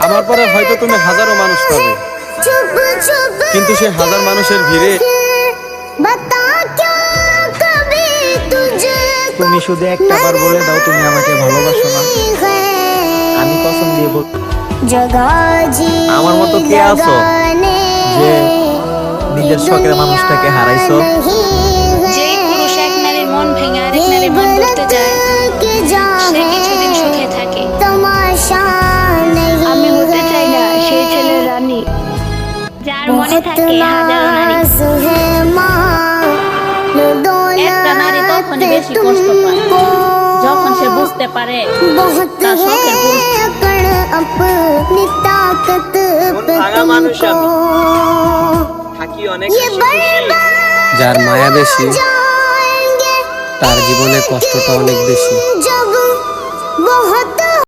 আমার পরে হয়তো তুমি হাজারো মানুষ পাবে, কিন্তু সে হাজার মানুষের ভিড়ে তুমি শুধু একটাবার বলে দাও তুমি আমাকে ভালোবাসো না, আমি কসম দিয়ে বল। আমার মতো কে আছো যে নিজের শখের মানুষটাকে হারাইছো? যেই পুরুষ এক নারীর মন ভেঙে আরেক নারীর মন করতে যায়, সে কিছুদিন সুখে থাকে। আমি হতে চাই না সেই ছেলের রানী যার মনে থাকে হাজারো নারী। একটা নারী তখনই বেশি কষ্ট পায় যখন সে বুঝতে পারে তার শখের পুরুষ যার মায়া বেশি তার জীবনে কষ্টটা অনেক বেশি।